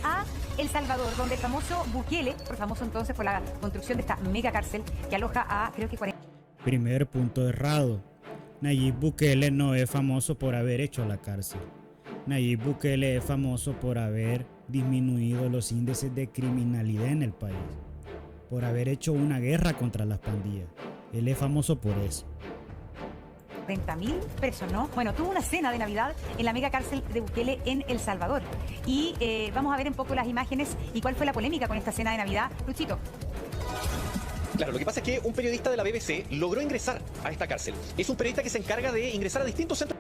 a El Salvador, donde el famoso Bukele, por famoso entonces por la construcción de esta mega cárcel que aloja a creo que 40. Primer punto errado. Nayib Bukele no es famoso por haber hecho la cárcel. Nayib Bukele es famoso por haber disminuido los índices de criminalidad en el país, por haber hecho una guerra contra las pandillas. Él es famoso por eso. 40.000 presos, ¿no? Bueno, tuvo una cena de Navidad en la mega cárcel de Bukele en El Salvador. Y vamos a ver un poco las imágenes y cuál fue la polémica con esta cena de Navidad. Luchito. Claro, lo que pasa es que un periodista de la BBC logró ingresar a esta cárcel. Es un periodista que se encarga de ingresar a distintos centros.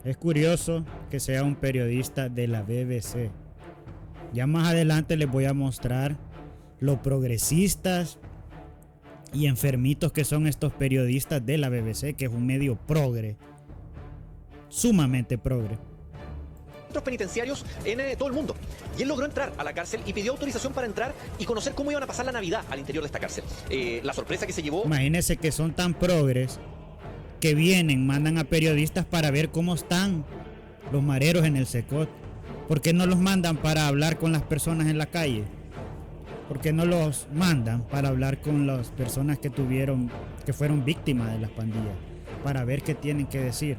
Es curioso que sea un periodista de la BBC. Ya más adelante les voy a mostrar lo progresistas y enfermitos que son estos periodistas de la BBC, que es un medio progre, sumamente progre. Centros penitenciarios en todo el mundo. Y él logró entrar a la cárcel y pidió autorización para entrar y conocer cómo iban a pasar la Navidad al interior de esta cárcel. La sorpresa que se llevó... Imagínense que son tan progres que vienen, mandan a periodistas para ver cómo están los mareros en el Secot. ¿Por qué no los mandan para hablar con las personas en la calle? ¿Por qué no los mandan para hablar con las personas que fueron víctimas de las pandillas? Para ver qué tienen que decir.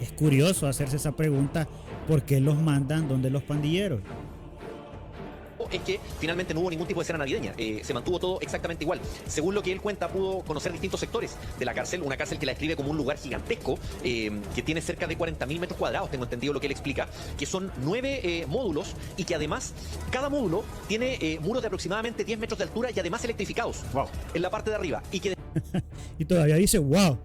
Es curioso hacerse esa pregunta, ¿por qué los mandan donde los pandilleros? Es que finalmente no hubo ningún tipo de cena navideña, se mantuvo todo exactamente igual. Según lo que él cuenta, pudo conocer distintos sectores de la cárcel, una cárcel que la describe como un lugar gigantesco, que tiene cerca de 40.000 metros cuadrados, tengo entendido lo que él explica, que son 9 módulos y que además cada módulo tiene muros de aproximadamente 10 metros de altura y además electrificados. Wow. En la parte de arriba. Y que y todavía dice, wow.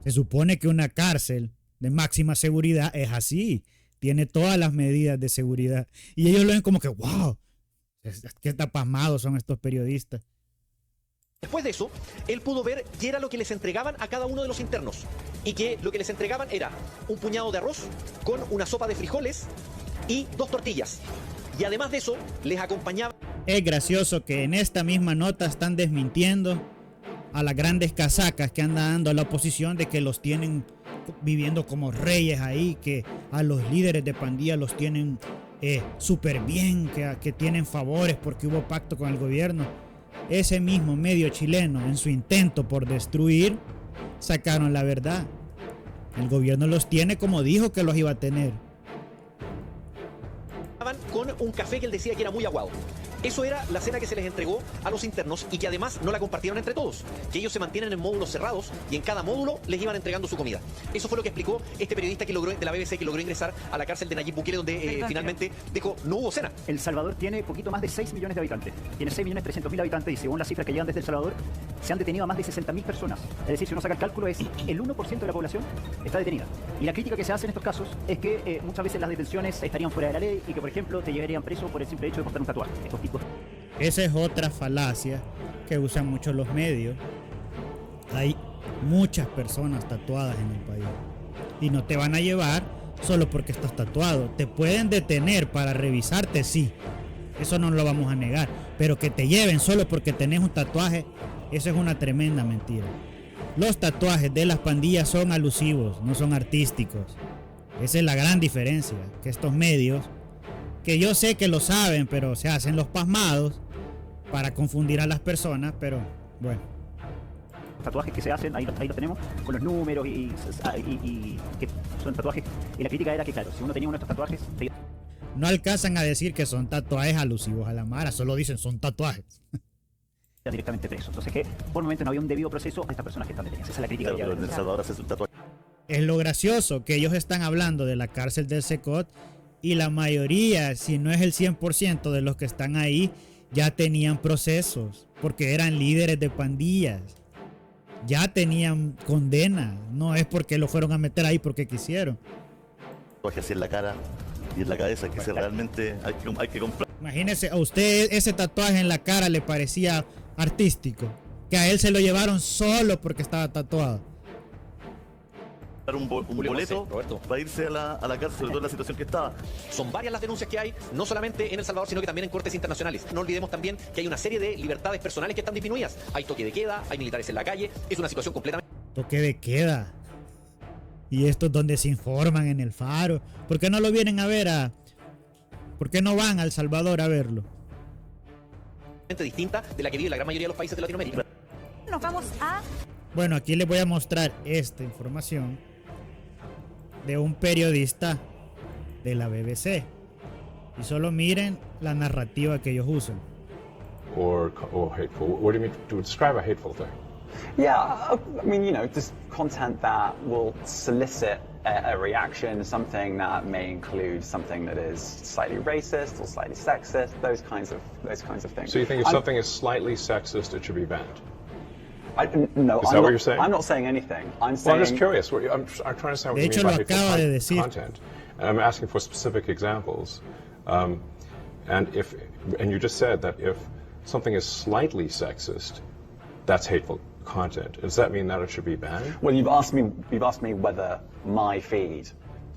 Se supone que una cárcel de máxima seguridad es así. Tiene todas las medidas de seguridad. Y ellos lo ven como que, wow, qué pasmados son estos periodistas. Después de eso, él pudo ver qué era lo que les entregaban a cada uno de los internos. Y que lo que les entregaban era un puñado de arroz con una sopa de frijoles y 2 tortillas. Y además de eso, les acompañaba... Es gracioso que en esta misma nota están desmintiendo a las grandes casacas que anda dando a la oposición de que los tienen viviendo como reyes ahí, que a los líderes de pandilla los tienen súper bien, que tienen favores porque hubo pacto con el gobierno. Ese mismo medio chileno, en su intento por destruir, sacaron la verdad. El gobierno los tiene como dijo que los iba a tener. Con un café que él decía que era muy aguado. Eso era la cena que se les entregó a los internos y que además no la compartieron entre todos, que ellos se mantienen en módulos cerrados y en cada módulo les iban entregando su comida. Eso fue lo que explicó este periodista que de la BBC que logró ingresar a la cárcel de Nayib Bukele, donde finalmente dijo no hubo cena. El Salvador tiene poquito más de 6 millones de habitantes, tiene 6.300.000 habitantes y según las cifras que llegan desde El Salvador se han detenido a más de 60.000 personas. Es decir, si uno saca el cálculo, es el 1% de la población está detenida. Y la crítica que se hace en estos casos es que muchas veces las detenciones estarían fuera de la ley y que, por ejemplo, te llevarían preso por el simple hecho de portar un tatuaje. Estos tipos. Esa es otra falacia que usan mucho los medios. Hay muchas personas tatuadas en el país y no te van a llevar solo porque estás tatuado. Te pueden detener para revisarte, sí, eso no lo vamos a negar, pero que te lleven solo porque tenés un tatuaje, eso es una tremenda mentira. Los tatuajes de las pandillas son alusivos, no son artísticos. Esa es la gran diferencia, que estos medios, que yo sé que lo saben, pero se hacen los pasmados para confundir a las personas, pero bueno. Tatuajes que se hacen, ahí lo tenemos, con los números y que son tatuajes. Y la crítica era que, claro, si uno tenía uno de estos tatuajes... No alcanzan a decir que son tatuajes alusivos a la mara, solo dicen son tatuajes. Directamente preso. Entonces que por el momento no había un debido proceso a estas personas que están detenidas. Esa es la crítica. Claro, pero en El Salvador haces un tatuaje. Es lo gracioso que ellos están hablando de la cárcel del Secot y la mayoría, si no es el 100% de los que están ahí, ya tenían procesos, porque eran líderes de pandillas. Ya tenían condena, no es porque lo fueron a meter ahí porque quisieron. Tatuaje así en la cara y en la cabeza, que se realmente hay que comprar. Imagínese, a usted ese tatuaje en la cara le parecía artístico, que a él se lo llevaron solo porque estaba tatuado. Un boleto para irse a la cárcel, sobre todo en la situación que estaba. Son varias las denuncias que hay, no solamente en El Salvador, sino que también en cortes internacionales. No olvidemos también que hay una serie de libertades personales que están disminuidas. Hay toque de queda, hay militares en la calle, es una situación completamente... Toque de queda. Y esto es donde se informan en el Faro. ¿Por qué no lo vienen a ver ¿Por qué no van a El Salvador a verlo? distinta de la que vive la gran mayoría de los países de Latinoamérica. Nos vamos a... Bueno, aquí les voy a mostrar esta información de un periodista de la BBC. Y solo miren la narrativa que ellos usan. Or hateful. What do you mean to describe a hateful thing? Yeah, I mean, you know, just content that will solicit a reaction, something that may include something that is slightly racist or slightly sexist, those kinds of things. So you think if something is slightly sexist, it should be banned? No, Is that what you're saying? I'm not saying anything. I'm Well, saying. I'm just curious. I'm trying to understand what De you hecho, mean by lo acaba de hateful decir. content. And I'm asking for specific examples. And you just said that if something is slightly sexist, that's hateful content. Does that mean that it should be banned? Well, you've asked me whether my feed,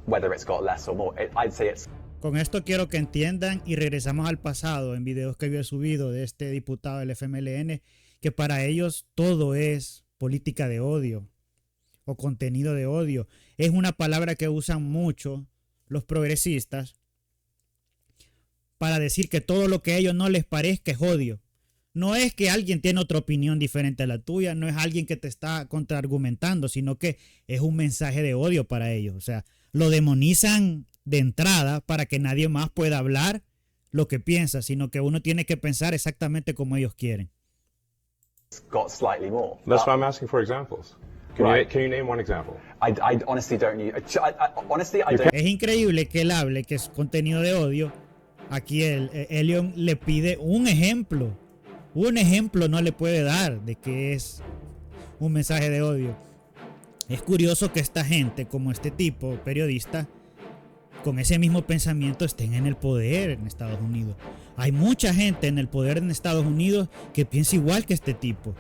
whether it's got less or more. I'd say it's. Con esto quiero que entiendan y regresamos al pasado en videos que había subido de este diputado del FMLN, que para ellos todo es política de odio o contenido de odio. Es una palabra que usan mucho los progresistas para decir que todo lo que a ellos no les parezca es odio. No es que alguien tiene otra opinión diferente a la tuya, no es alguien que te está contraargumentando, sino que es un mensaje de odio para ellos. O sea, lo demonizan de entrada para que nadie más pueda hablar lo que piensa, sino que uno tiene que pensar exactamente como ellos quieren. Got slightly more. That's why I'm asking for examples. Right. Can you name one example? I honestly don't. Honestly, I don't. Es increíble que él hable que es contenido de odio. Aquí Elion le pide un ejemplo. Un ejemplo no le puede dar de que es un mensaje de odio. Es curioso que esta gente, como este tipo, periodista, con ese mismo pensamiento estén en el poder en Estados Unidos. Hay mucha gente en el poder en Estados Unidos que piensa igual que este tipo.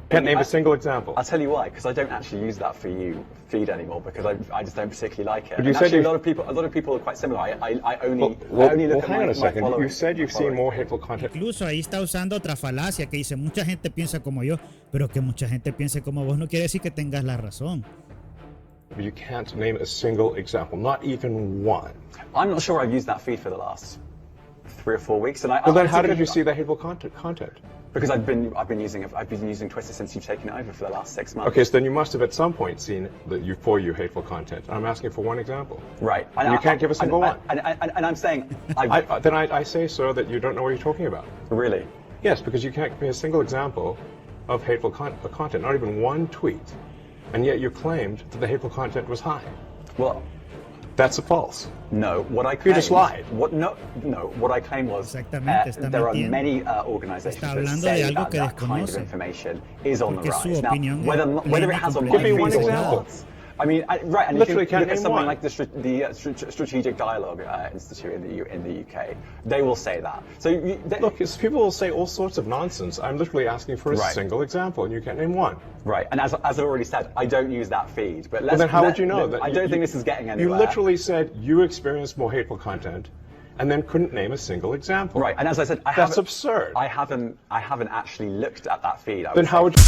Can't name a single example. I'll tell you why, because I don't actually use that feed anymore, because I just don't particularly like it. But you And said actually, you- a lot of people are quite similar. I only Well, look at hang on a my second. You following. said you've seen more hateful content. Incluso ahí está usando otra falacia que dice mucha gente piensa como yo, pero que mucha gente piense como vos no quiere decir que tengas la razón. But you can't name a single example, not even one. I'm not sure I've used that feed for the last 3 or 4 weeks, and Well, then how did you see the hateful content? Because I've been using Twitter since you've taken it over for the last 6 months. Okay, so then you must have at some point seen for you hateful content. I'm asking for one example. Right. You can't give a single one. And I'm saying, I say, sir, that you don't know what you're talking about. really. Yes, because you can't give me a single example of hateful content, not even one tweet. And yet you claimed that the hateful content was high. Well, That's false. no. What I claimed. just lied. What I claimed was Exactamente, está there are mintiendo. many organizations Está that hablando de say algo that que that kind of desconoce. information is on the Porque su rise. Now, opinión es whether it has on plena, my Give me one feed or example. not. I mean, right, and Literally if you can't look at name something one. like the Strategic Dialogue Institute in the UK, they will say that. So Look, people will say all sorts of nonsense. I'm literally asking for a Right. single example, and you can't name one. right, and as I've already said, I don't use that feed. But Well, then how would you know? that I don't think this is getting You anywhere. literally said you experienced more hateful content, and then couldn't name a single example. Right, and as I said, That's absurd. I haven't actually looked at that feed. I Then would how say. would you...